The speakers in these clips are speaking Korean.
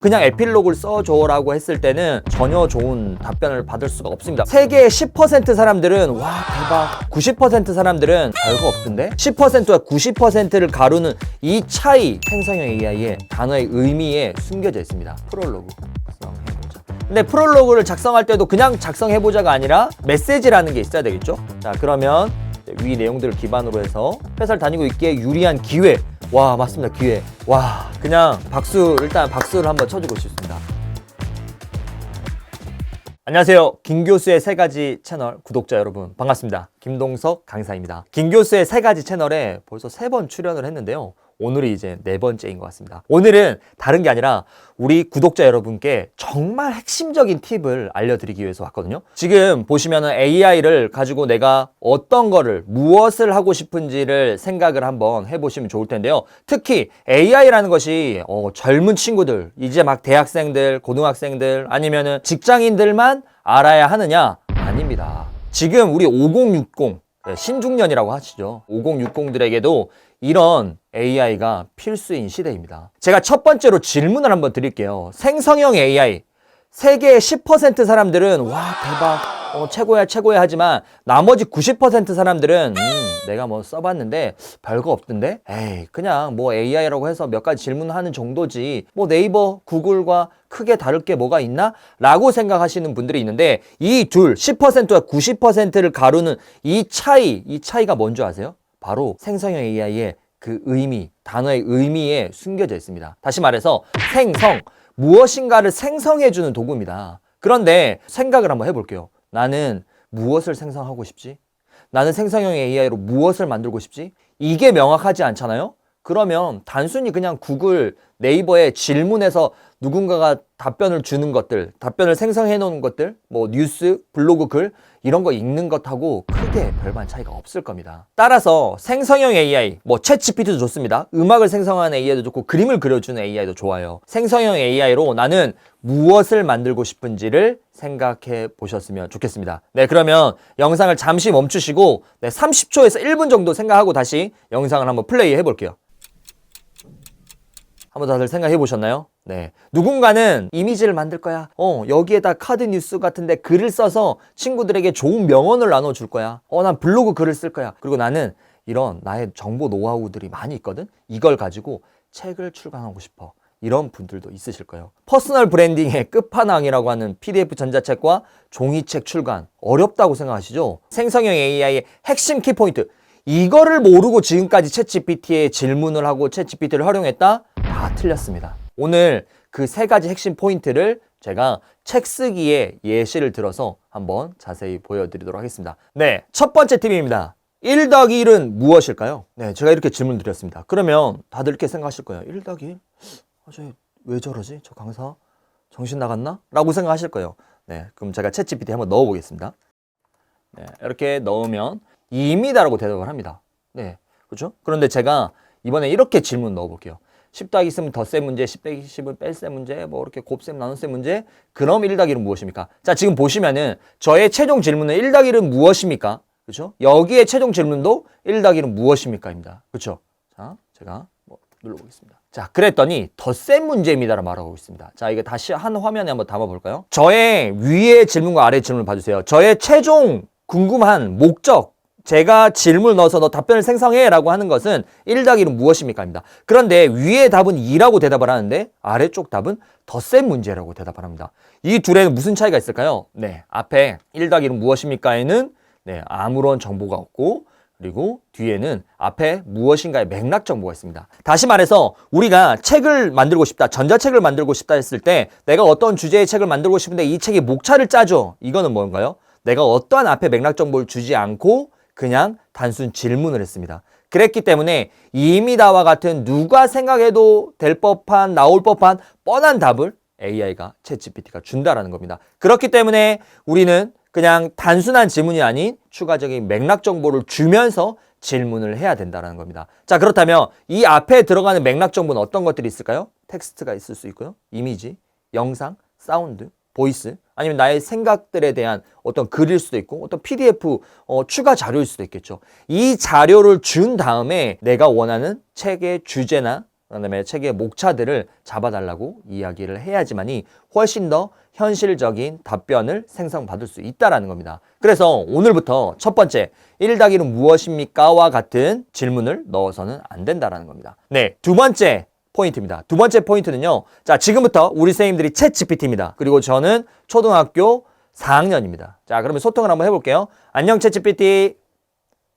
그냥 에필로그를 써줘라고 했을 때는 전혀 좋은 답변을 받을 수가 없습니다. 세계의 10% 사람들은 와 대박, 90% 사람들은 별거 없던데, 10%와 90%를 가루는 이 차이, 생성형 AI의 단어의 의미에 숨겨져 있습니다. 프롤로그 작성해보자. 근데 프롤로그를 작성할 때도 그냥 작성해보자가 아니라 메시지라는 게 있어야 되겠죠. 자, 그러면 위 내용들을 기반으로 해서 회사를 다니고 있기에 유리한 기회. 와, 맞습니다. 기회. 와, 그냥 일단 박수를 한번 쳐주고 싶습니다. 안녕하세요. 김교수의 세 가지 채널 구독자 여러분, 반갑습니다. 김동석 강사입니다. 김교수의 세 가지 채널에 벌써 3번 출연을 했는데요. 오늘이 이제 4번째인 것 같습니다. 오늘은 다른 게 아니라 우리 구독자 여러분께 정말 핵심적인 팁을 알려드리기 위해서 왔거든요. 지금 보시면은 AI를 가지고 내가 어떤 거를, 무엇을 하고 싶은지를 생각을 한번 해보시면 좋을 텐데요. 특히 AI라는 것이 젊은 친구들, 이제 막 대학생들, 고등학생들, 아니면은 직장인들만 알아야 하느냐? 아닙니다. 지금 우리 5060, 신중년이라고 하시죠. 5060들에게도 이런 AI가 필수인 시대입니다. 제가 첫 번째로 질문을 한번 드릴게요. 생성형 AI. 세계의 10% 사람들은 와 대박, 최고야 하지만 나머지 90% 사람들은 내가 뭐 써봤는데 별거 없던데? 에이, 그냥 뭐 AI라고 해서 몇 가지 질문하는 정도지 뭐 네이버, 구글과 크게 다를 게 뭐가 있나? 라고 생각하시는 분들이 있는데, 이 둘, 10%와 90%를 가루는 이 차이가 뭔지 아세요? 바로 생성형 AI의 그 의미, 단어의 의미에 숨겨져 있습니다. 다시 말해서 생성, 무엇인가를 생성해주는 도구입니다. 그런데 생각을 한번 해볼게요. 나는 무엇을 생성하고 싶지? 나는 생성형 AI로 무엇을 만들고 싶지? 이게 명확하지 않잖아요? 그러면 단순히 그냥 구글, 네이버에 질문해서 누군가가 답변을 주는 것들, 답변을 생성해 놓은 것들, 뭐 뉴스, 블로그 글 이런 거 읽는 것하고 크게 별반 차이가 없을 겁니다. 따라서 생성형 AI, 뭐 챗GPT도 좋습니다. 음악을 생성하는 AI도 좋고 그림을 그려주는 AI도 좋아요. 생성형 AI로 나는 무엇을 만들고 싶은지를 생각해 보셨으면 좋겠습니다. 네, 그러면 영상을 잠시 멈추시고 30초에서 1분 정도 생각하고 다시 영상을 한번 플레이 해볼게요. 한번 다들 생각해 보셨나요? 네. 누군가는 이미지를 만들 거야. 여기에다 카드 뉴스 같은데 글을 써서 친구들에게 좋은 명언을 나눠줄 거야. 난 블로그 글을 쓸 거야. 그리고 나는 이런 나의 정보 노하우들이 많이 있거든. 이걸 가지고 책을 출간하고 싶어. 이런 분들도 있으실 거예요. 퍼스널 브랜딩의 끝판왕이라고 하는 PDF 전자책과 종이책 출간. 어렵다고 생각하시죠? 생성형 AI의 핵심 키포인트. 이거를 모르고 지금까지 챗GPT에 질문을 하고 챗GPT를 활용했다? 다 틀렸습니다. 오늘 그 3가지 핵심 포인트를 제가 책 쓰기에 예시를 들어서 한번 자세히 보여드리도록 하겠습니다. 네, 첫 번째 팁입니다. 1 더하기 1은 무엇일까요? 네, 제가 이렇게 질문 드렸습니다. 그러면 다들 이렇게 생각하실 거예요. 1 더하기 1? 왜 저러지? 저 강사 정신 나갔나? 라고 생각하실 거예요. 네, 그럼 제가 챗GPT 한번 넣어보겠습니다. 네, 이렇게 넣으면 2입니다라고 대답을 합니다. 네, 그렇죠? 그런데 제가 이번에 이렇게 질문 넣어볼게요. 10 더하기 10은 덧셈 문제, 10 더하기 10은 뺄셈 문제, 뭐 이렇게 곱셈, 나눗셈 문제. 그럼 1 더하기 1은 무엇입니까? 자, 지금 보시면은 저의 최종 질문은 1 더하기 1은 무엇입니까? 그렇죠? 여기에 최종 질문도 1 더하기 1은 무엇입니까?입니다. 그렇죠? 자, 제가 눌러보겠습니다. 자, 그랬더니 덧셈 문제입니다라고 말하고 있습니다. 자, 이게 다시 한 화면에 한번 담아볼까요? 저의 위의 질문과 아래 질문을 봐주세요. 저의 최종 궁금한 목적, 제가 질문을 넣어서 너 답변을 생성해 라고 하는 것은 1 더하기 1은 무엇입니까? 입니다. 그런데 위의 답은 2라고 대답을 하는데 아래쪽 답은 덧셈 문제라고 대답을 합니다. 이 둘에는 무슨 차이가 있을까요? 네, 앞에 1 더하기 1은 무엇입니까?에는 아무런 정보가 없고, 그리고 뒤에는 앞에 무엇인가의 맥락 정보가 있습니다. 다시 말해서 우리가 책을 만들고 싶다, 전자책을 만들고 싶다 했을 때 내가 어떤 주제의 책을 만들고 싶은데 이 책의 목차를 짜줘. 이거는 뭔가요? 내가 어떠한 앞에 맥락 정보를 주지 않고 그냥 단순 질문을 했습니다. 그랬기 때문에 이미다와 같은 누가 생각해도 될 법한, 나올 법한 뻔한 답을 AI가, 챗GPT가 준다라는 겁니다. 그렇기 때문에 우리는 그냥 단순한 질문이 아닌 추가적인 맥락 정보를 주면서 질문을 해야 된다는 겁니다. 자, 그렇다면 이 앞에 들어가는 맥락 정보는 어떤 것들이 있을까요? 텍스트가 있을 수 있고요. 이미지, 영상, 사운드, 보이스, 아니면 나의 생각들에 대한 어떤 글일 수도 있고 어떤 PDF 추가 자료일 수도 있겠죠. 이 자료를 준 다음에 내가 원하는 책의 주제나 그다음에 책의 목차들을 잡아달라고 이야기를 해야지만이 훨씬 더 현실적인 답변을 생성받을 수 있다라는 겁니다. 그래서 오늘부터 첫 번째 1-1은 무엇입니까?와 같은 질문을 넣어서는 안 된다라는 겁니다. 네, 두 번째 포인트입니다. 두 번째 포인트는요. 자, 지금부터 우리 선생님들이 챗 GPT입니다. 그리고 저는 초등학교 4학년입니다. 자, 그러면 소통을 한번 해볼게요. 안녕 챗 GPT.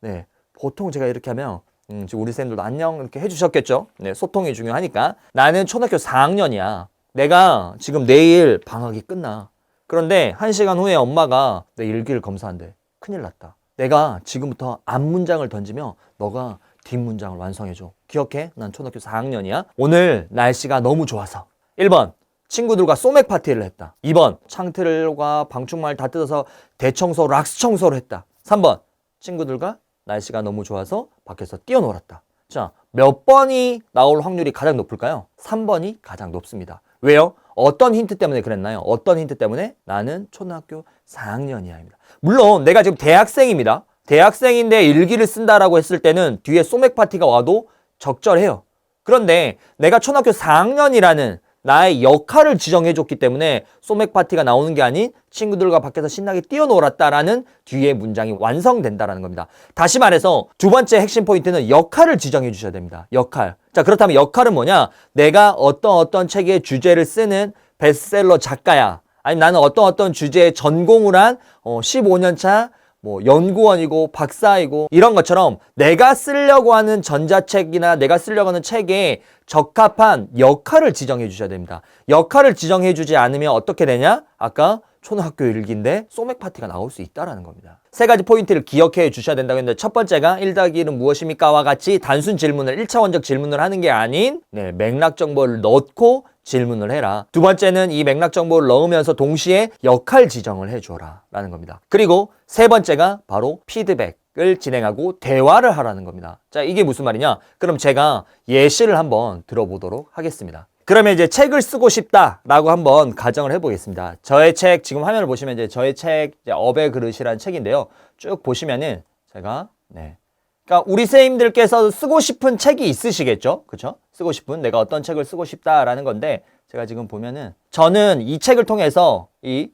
네, 보통 제가 이렇게 하면 지금 우리 쌤들도 안녕 이렇게 해주셨겠죠. 네, 소통이 중요하니까. 나는 초등학교 4학년이야. 내가 지금 내일 방학이 끝나. 그런데 1시간 후에 엄마가 내 일기를 검사한대. 큰일 났다. 내가 지금부터 앞문장을 던지면 너가 뒷문장을 완성해줘. 기억해? 난 초등학교 4학년이야. 오늘 날씨가 너무 좋아서. 1번 친구들과 소맥 파티를 했다. 2번 창틀과 방충망을 다 뜯어서 대청소, 락스 청소를 했다. 3번 친구들과 날씨가 너무 좋아서 밖에서 뛰어놀았다. 자, 몇 번이 나올 확률이 가장 높을까요? 3번이 가장 높습니다. 왜요? 어떤 힌트 때문에 그랬나요? 어떤 힌트 때문에? 나는 초등학교 4학년이야입니다. 물론 내가 지금 대학생입니다. 대학생인데 일기를 쓴다라고 했을 때는 뒤에 소맥 파티가 와도 적절해요. 그런데 내가 초등학교 4학년이라는 나의 역할을 지정해줬기 때문에 소맥 파티가 나오는 게 아닌 친구들과 밖에서 신나게 뛰어놀았다라는 뒤에 문장이 완성된다라는 겁니다. 다시 말해서 두 번째 핵심 포인트는 역할을 지정해 주셔야 됩니다. 역할. 자, 그렇다면 역할은 뭐냐? 내가 어떤 책의 주제를 쓰는 베스트셀러 작가야. 아니 나는 어떤 주제에 전공을 한 15년 차 연구원이고 박사이고 이런 것처럼 내가 쓰려고 하는 전자책이나 내가 쓰려고 하는 책에 적합한 역할을 지정해 주셔야 됩니다. 역할을 지정해 주지 않으면 어떻게 되냐? 아까 초등학교 일기인데 소맥 파티가 나올 수 있다라는 겁니다. 세 가지 포인트를 기억해 주셔야 된다고 했는데 첫 번째가 1-1은 무엇입니까?와 같이 단순 질문을 1차원적 질문을 하는 게 아닌 맥락 정보를 넣고 질문을 해라. 두 번째는 이 맥락 정보를 넣으면서 동시에 역할 지정을 해줘라 라는 겁니다. 그리고 세 번째가 바로 피드백을 진행하고 대화를 하라는 겁니다. 자, 이게 무슨 말이냐? 그럼 제가 예시를 한번 들어보도록 하겠습니다. 그러면 이제 책을 쓰고 싶다라고 한번 가정을 해보겠습니다. 저의 책, 지금 화면을 보시면 이제 저의 책, 업의 그릇이라는 책인데요. 쭉 보시면은 제가, 그러니까 우리 선생님들께서 쓰고 싶은 책이 있으시겠죠? 그쵸? 쓰고 싶은, 내가 어떤 책을 쓰고 싶다라는 건데, 제가 지금 보면은, 저는 이 책을 통해서 이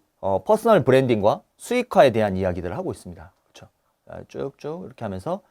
퍼스널 브랜딩과 수익화에 대한 이야기들을 하고 있습니다. 그쵸? 쭉쭉 이렇게 하면서,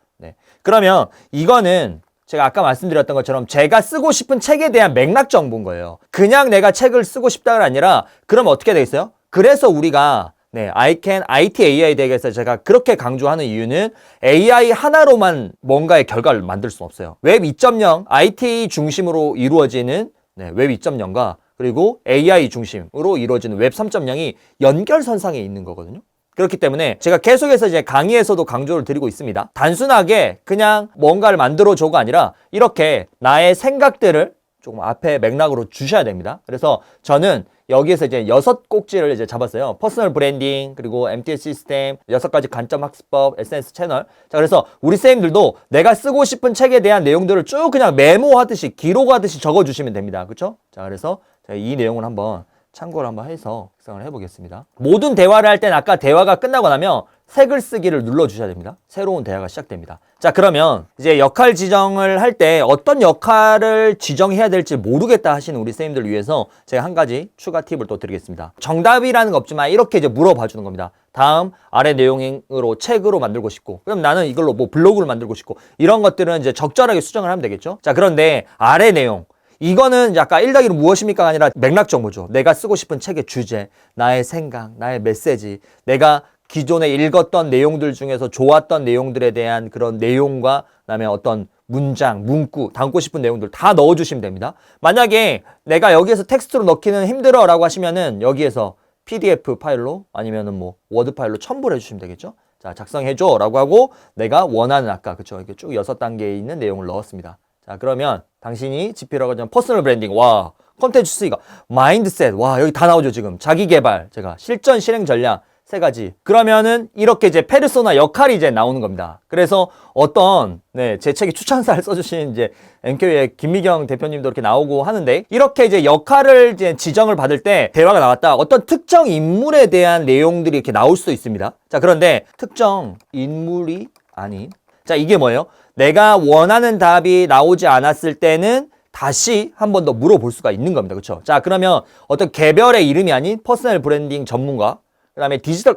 그러면 이거는 제가 아까 말씀드렸던 것처럼 제가 쓰고 싶은 책에 대한 맥락 정보인 거예요. 그냥 내가 책을 쓰고 싶다가 아니라 그럼 어떻게 되겠어요? 그래서 우리가 IT AI 대회에서 제가 그렇게 강조하는 이유는 AI 하나로만 뭔가의 결과를 만들 수는 없어요. 웹 2.0, IT 중심으로 이루어지는 웹 2.0과 그리고 AI 중심으로 이루어지는 웹 3.0이 연결선상에 있는 거거든요. 그렇기 때문에 제가 계속해서 이제 강의에서도 강조를 드리고 있습니다. 단순하게 그냥 뭔가를 만들어줘가 아니라 이렇게 나의 생각들을 조금 앞에 맥락으로 주셔야 됩니다. 그래서 저는 여기에서 이제 6꼭지를 이제 잡았어요. 퍼스널 브랜딩, 그리고 MTS 시스템, 6가지 관점 학습법, SNS 채널. 자, 그래서 우리 쌤들도 내가 쓰고 싶은 책에 대한 내용들을 쭉 그냥 메모하듯이, 기록하듯이 적어주시면 됩니다. 그렇죠? 자, 그래서 제가 이 내용을 한번 참고를 한번 해서 작성을 해보겠습니다. 모든 대화를 할 때는 아까 대화가 끝나고 나면 새 글쓰기를 눌러주셔야 됩니다. 새로운 대화가 시작됩니다. 자, 그러면 이제 역할 지정을 할 때 어떤 역할을 지정해야 될지 모르겠다 하시는 우리 선생님들을 위해서 제가 한 가지 추가 팁을 또 드리겠습니다. 정답이라는 거 없지만 이렇게 이제 물어봐 주는 겁니다. 다음 아래 내용으로 책으로 만들고 싶고, 그럼 나는 이걸로 블로그를 만들고 싶고, 이런 것들은 이제 적절하게 수정을 하면 되겠죠. 자, 그런데 아래 내용, 이거는 아까 1-1은 무엇입니까가 아니라 맥락 정보죠. 내가 쓰고 싶은 책의 주제, 나의 생각, 나의 메시지, 내가 기존에 읽었던 내용들 중에서 좋았던 내용들에 대한 그런 내용과 그다음에 어떤 문장, 문구, 담고 싶은 내용들 다 넣어주시면 됩니다. 만약에 내가 여기에서 텍스트로 넣기는 힘들어 라고 하시면은 여기에서 PDF 파일로 아니면은 워드 파일로 첨부를 해주시면 되겠죠. 자, 작성해줘 라고 하고 내가 원하는 아까 이렇게 쭉 6단계에 있는 내용을 넣었습니다. 자, 그러면 당신이 GP라고 하면 퍼스널 브랜딩, 와, 콘텐츠 수익, 마인드셋, 와, 여기 다 나오죠, 지금. 자기 개발, 제가 실전 실행 전략 3가지. 그러면은 이렇게 이제 페르소나 역할이 이제 나오는 겁니다. 그래서 어떤, 제 책에 추천사를 써주신 이제 MK의 김미경 대표님도 이렇게 나오고 하는데, 이렇게 이제 역할을 이제 지정을 받을 때 대화가 나왔다. 어떤 특정 인물에 대한 내용들이 이렇게 나올 수도 있습니다. 자, 그런데 특정 인물이 아닌, 자, 이게 뭐예요? 내가 원하는 답이 나오지 않았을 때는 다시 한 번 더 물어볼 수가 있는 겁니다. 그렇죠? 자, 그러면 어떤 개별의 이름이 아닌 퍼스널 브랜딩 전문가, 그다음에 디지털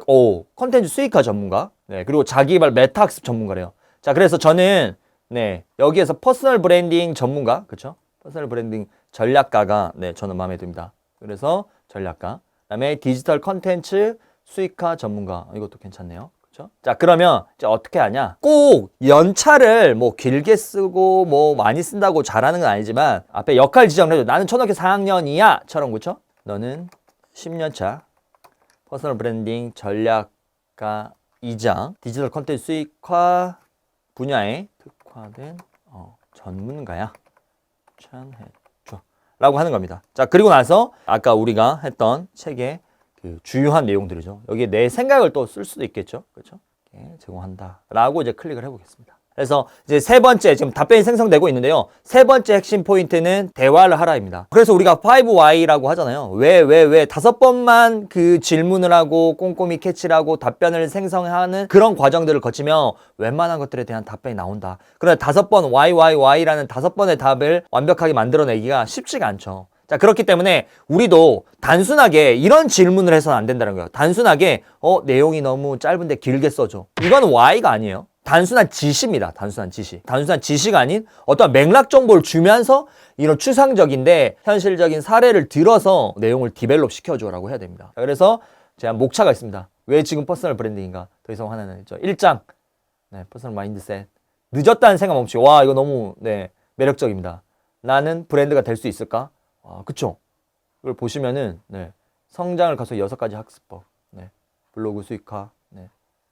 콘텐츠 수익화 전문가, 네, 그리고 자기개발 메타학습 전문가래요. 자, 그래서 저는 네, 여기에서 퍼스널 브랜딩 전문가, 그렇죠? 퍼스널 브랜딩 전략가가 네, 저는 마음에 듭니다. 그래서 전략가. 그다음에 디지털 콘텐츠 수익화 전문가. 이것도 괜찮네요. 그렇죠? 자, 그러면 이제 어떻게 하냐? 꼭 연차를 뭐 길게 쓰고 뭐 많이 쓴다고 잘하는 건 아니지만 앞에 역할 지정을 해줘. 나는 초등학교 4학년이야처럼 그렇죠? 너는 10년차 퍼스널 브랜딩 전략가이자 디지털 콘텐츠 수익화 분야에 특화된 전문가야. 추천해줘. 라고 하는 겁니다. 자, 그리고 나서 아까 우리가 했던 책의 그 주요한 내용들이죠. 여기에 내 생각을 또 쓸 수도 있겠죠. 그렇죠? 제공한다. 라고 이제 클릭을 해보겠습니다. 그래서 이제 세 번째, 지금 답변이 생성되고 있는데요. 세 번째 핵심 포인트는 대화를 하라입니다. 그래서 우리가 5Y라고 하잖아요. 왜 5번만 그 질문을 하고 꼼꼼히 캐치를 하고 답변을 생성하는 그런 과정들을 거치면 웬만한 것들에 대한 답변이 나온다. 그런데 5번 Y라는 5번의 답을 완벽하게 만들어내기가 쉽지가 않죠. 자, 그렇기 때문에 우리도 단순하게 이런 질문을 해서는 안 된다는 거예요. 단순하게 내용이 너무 짧은데 길게 써줘. 이건 Y가 아니에요. 단순한 지시입니다. 단순한 지시. 단순한 지시가 아닌 어떤 맥락 정보를 주면서 이런 추상적인데 현실적인 사례를 들어서 내용을 디벨롭 시켜줘라고 해야 됩니다. 자, 그래서 제가 목차가 있습니다. 왜 지금 퍼스널 브랜딩인가? 더 이상 하나는 있죠. 1장. 네, 퍼스널 마인드셋. 늦었다는 생각 멈추고. 와, 이거 너무 매력적입니다. 나는 브랜드가 될 수 있을까? 그쵸? 이걸 보시면은 성장을 가서 6가지 학습법. 블로그 수익화.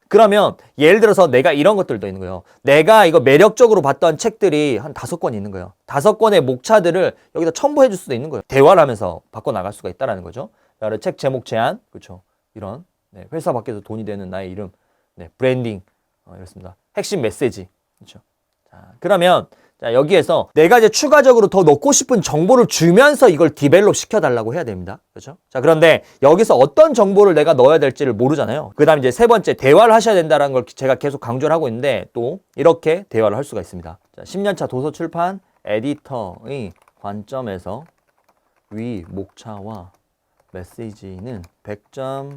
그러면 예를 들어서 내가 이런 것들도 있는 거예요. 내가 이거 매력적으로 봤던 책들이 한 5권 있는 거예요. 5권의 목차들을 여기다 첨부해 줄 수도 있는 거예요. 대화를 하면서 바꿔나갈 수가 있다는 거죠. 책 제목 제안, 그렇죠. 이런 회사 밖에서 돈이 되는 나의 이름, 브랜딩, 이렇습니다. 핵심 메시지, 그렇죠. 자, 그러면 여기에서 내가 이제 추가적으로 더 넣고 싶은 정보를 주면서 이걸 디벨롭 시켜달라고 해야 됩니다. 그렇죠? 자, 그런데 여기서 어떤 정보를 내가 넣어야 될지를 모르잖아요. 그 다음 이제 세 번째, 대화를 하셔야 된다는 걸 제가 계속 강조를 하고 있는데 또 이렇게 대화를 할 수가 있습니다. 자, 10년차 도서 출판 에디터의 관점에서 위 목차와 메시지는 100점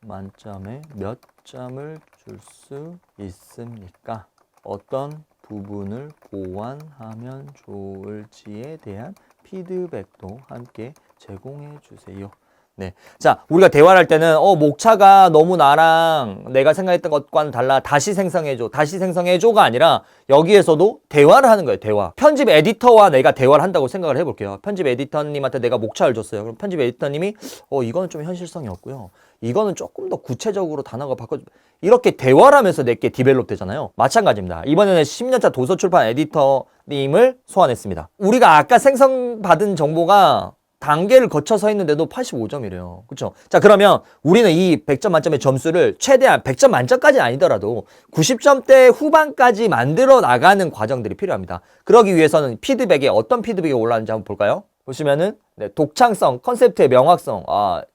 만점에 몇 점을 줄 수 있습니까? 어떤 부분을 보완하면 좋을지에 대한 피드백도 함께 제공해 주세요. 네. 자, 우리가 대화를 할 때는 목차가 너무 나랑 내가 생각했던 것과는 달라. 다시 생성해줘. 다시 생성해줘가 아니라 여기에서도 대화를 하는 거예요. 대화. 편집 에디터와 내가 대화를 한다고 생각을 해볼게요. 편집 에디터님한테 내가 목차를 줬어요. 그럼 편집 에디터님이 이거는 좀 현실성이 없고요. 이거는 조금 더 구체적으로 단어가 바꿔. 이렇게 대화를 하면서 내게 디벨롭 되잖아요. 마찬가지입니다. 이번에는 10년차 도서 출판 에디터님을 소환했습니다. 우리가 아까 생성받은 정보가 단계를 거쳐서 했는데도 85점이래요. 그렇죠? 자, 그러면 우리는 이 100점 만점의 점수를 최대한 100점 만점까지는 아니더라도 90점대 후반까지 만들어 나가는 과정들이 필요합니다. 그러기 위해서는 피드백에 어떤 피드백이 올라왔는지 한번 볼까요? 보시면은 독창성, 컨셉트의 명확성,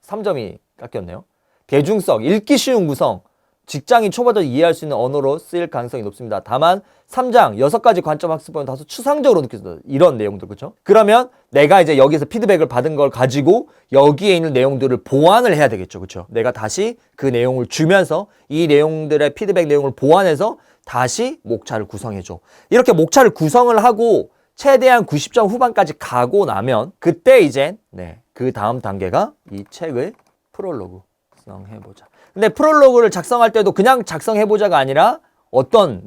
3점이 깎였네요. 대중성, 읽기 쉬운 구성, 직장인 초보자도 이해할 수 있는 언어로 쓰일 가능성이 높습니다. 다만 3장 6가지 관점 학습법은 다소 추상적으로 느껴진다. 이런 내용들, 그렇죠? 그러면 내가 이제 여기서 피드백을 받은 걸 가지고 여기에 있는 내용들을 보완을 해야 되겠죠. 그렇죠? 내가 다시 그 내용을 주면서 이 내용들의 피드백 내용을 보완해서 다시 목차를 구성해줘. 이렇게 목차를 구성을 하고 최대한 90점 후반까지 가고 나면 그때 이제 그 다음 단계가 이 책의 프롤로그 작성해보자. 근데 프롤로그를 작성할 때도 그냥 작성해보자가 아니라 어떤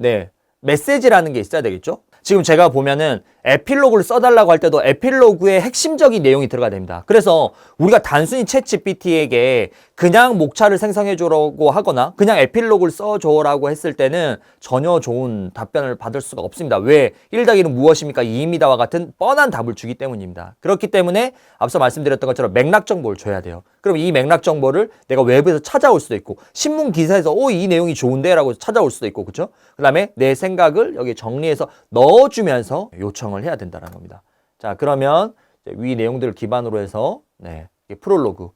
메시지라는 게 있어야 되겠죠? 지금 제가 보면은 에필로그를 써달라고 할 때도 에필로그의 핵심적인 내용이 들어가야 됩니다. 그래서 우리가 단순히 챗GPT에게 그냥 목차를 생성해주라고 하거나 그냥 에필로그를 써줘라고 했을 때는 전혀 좋은 답변을 받을 수가 없습니다. 왜? 1-1은 무엇입니까? 2입니다와 같은 뻔한 답을 주기 때문입니다. 그렇기 때문에 앞서 말씀드렸던 것처럼 맥락 정보를 줘야 돼요. 그럼 이 맥락 정보를 내가 외부에서 찾아올 수도 있고 신문 기사에서 이 내용이 좋은데 라고 찾아올 수도 있고, 그렇죠? 그 다음에 내 생각을 여기 정리해서 넣어주면서 요청을 해야 된다는 겁니다. 자, 그러면 위 내용들을 기반으로 해서 프롤로그.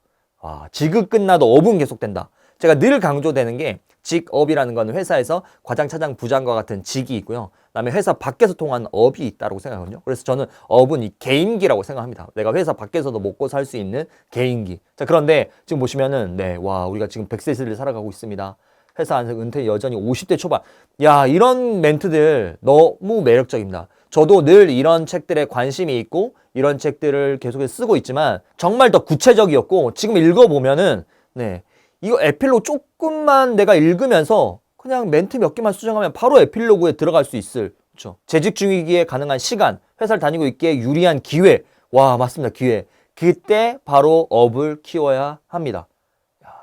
직업 끝나도 업은 계속된다. 제가 늘 강조되는 게 직업이라는 건 회사에서 과장, 차장, 부장과 같은 직이 있고요. 그다음에 회사 밖에서 통한 업이 있다고 생각하거든요. 그래서 저는 업은 이 개인기라고 생각합니다. 내가 회사 밖에서도 먹고 살 수 있는 개인기. 자, 그런데 지금 보시면은 네, 와, 우리가 지금 100세 시대를 살아가고 있습니다. 회사 안에서 은퇴 여전히 50대 초반. 야, 이런 멘트들 너무 매력적입니다. 저도 늘 이런 책들에 관심이 있고 이런 책들을 계속해서 쓰고 있지만 정말 더 구체적이었고 지금 읽어보면은 네, 이거 에필로그 조금만 내가 읽으면서 그냥 멘트 몇 개만 수정하면 바로 에필로그에 들어갈 수 있을, 그렇죠? 재직 중이기에 가능한 시간, 회사를 다니고 있기에 유리한 기회. 와, 맞습니다. 기회. 그때 바로 업을 키워야 합니다.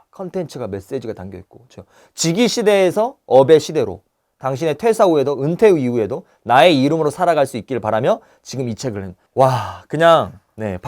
컨텐츠가 메시지가 담겨 있고, 그렇죠? 직위 시대에서 업의 시대로 당신의 퇴사 후에도 은퇴 이후에도 나의 이름으로 살아갈 수 있기를 바라며 지금 이 책을 와, 그냥 네,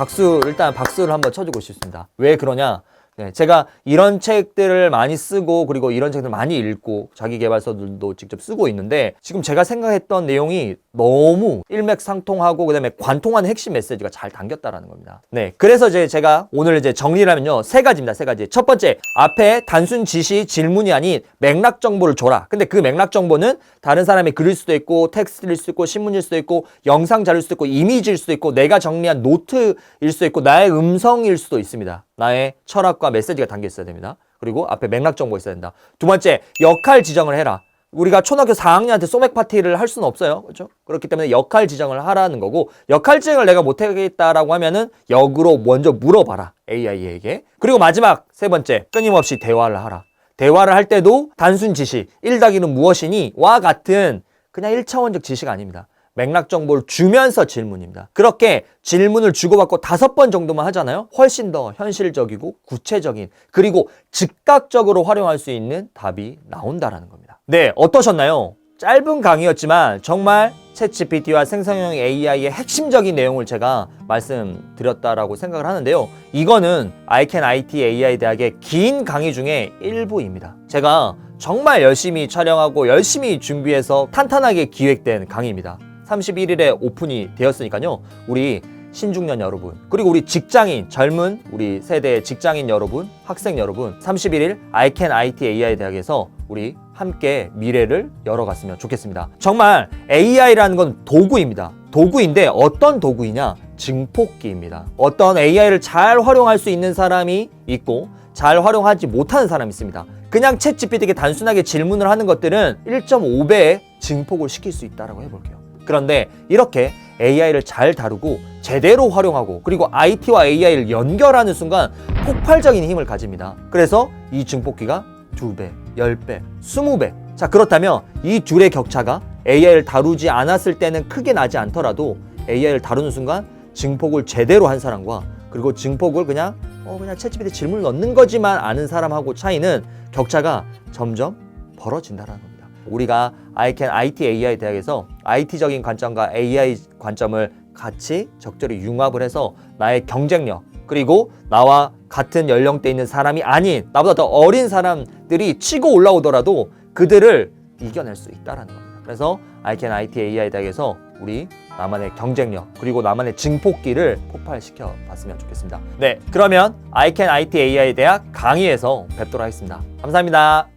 일단 박수를 한번 쳐주고 싶습니다. 왜 그러냐? 네, 제가 이런 책들을 많이 쓰고 그리고 이런 책들 많이 읽고 자기계발서들도 직접 쓰고 있는데 지금 제가 생각했던 내용이 너무 일맥상통하고 그다음에 관통하는 핵심 메시지가 잘 담겼다라는 겁니다. 네, 그래서 제가 오늘 정리를 하면요, 세 가지입니다. 세 가지. 첫 번째, 앞에 단순 지시 질문이 아닌 맥락 정보를 줘라. 근데 그 맥락 정보는 다른 사람의 글일 수도 있고 텍스트일 수도 있고 신문일 수도 있고 영상 자료일 수도 있고 이미지일 수도 있고 내가 정리한 노트일 수도 있고 나의 음성일 수도 있습니다. 나의 철학과 메시지가 담겨 있어야 됩니다. 그리고 앞에 맥락 정보 있어야 된다. 두 번째, 역할 지정을 해라. 우리가 초등학교 4학년한테 소맥 파티를 할 수는 없어요. 그렇죠? 그렇기 때문에 역할 지정을 하라는 거고, 역할 지정을 내가 못하겠다라고 하면은 역으로 먼저 물어봐라. AI에게. 그리고 마지막 세 번째, 끊임없이 대화를 하라. 대화를 할 때도 단순 지시, 1+1은 무엇이니? 와 같은 그냥 1차원적 지시가 아닙니다. 맥락 정보를 주면서 질문입니다. 그렇게 질문을 주고받고 5번 정도만 하잖아요. 훨씬 더 현실적이고 구체적인 그리고 즉각적으로 활용할 수 있는 답이 나온다라는 겁니다. 네, 어떠셨나요? 짧은 강의였지만 정말 챗GPT와 생성형 AI의 핵심적인 내용을 제가 말씀드렸다라고 생각을 하는데요. 이거는 ICANN IT AI 대학의 긴 강의 중에 일부입니다. 제가 정말 열심히 촬영하고 열심히 준비해서 탄탄하게 기획된 강의입니다. 31일에 오픈이 되었으니까요. 우리 신중년 여러분, 그리고 우리 직장인, 젊은 우리 세대의 직장인 여러분, 학생 여러분, 31일 ICANN IT AI 대학에서 우리 함께 미래를 열어갔으면 좋겠습니다. 정말 AI라는 건 도구입니다. 도구인데 어떤 도구이냐? 증폭기입니다. 어떤 AI를 잘 활용할 수 있는 사람이 있고 잘 활용하지 못하는 사람이 있습니다. 그냥 챗GPT에게 단순하게 질문을 하는 것들은 1.5배의 증폭을 시킬 수 있다고 해볼게요. 그런데 이렇게 AI를 잘 다루고 제대로 활용하고 그리고 IT와 AI를 연결하는 순간 폭발적인 힘을 가집니다. 그래서 이 증폭기가 2배, 10배, 20배. 자, 그렇다면 이 둘의 격차가 AI를 다루지 않았을 때는 크게 나지 않더라도 AI를 다루는 순간 증폭을 제대로 한 사람과 그리고 증폭을 그냥 챗GPT 질문을 넣는 거지만 아는 사람하고 차이는 격차가 점점 벌어진다는 겁니다. 우리가 ICANN IT AI 대학에서 IT적인 관점과 AI 관점을 같이 적절히 융합을 해서 나의 경쟁력 그리고 나와 같은 연령대에 있는 사람이 아닌 나보다 더 어린 사람들이 치고 올라오더라도 그들을 이겨낼 수 있다는 겁니다. 그래서 ICANN IT AI 대학에서 우리 나만의 경쟁력 그리고 나만의 증폭기를 폭발시켜 봤으면 좋겠습니다. 네, 그러면 ICANN IT AI 대학 강의에서 뵙도록 하겠습니다. 감사합니다.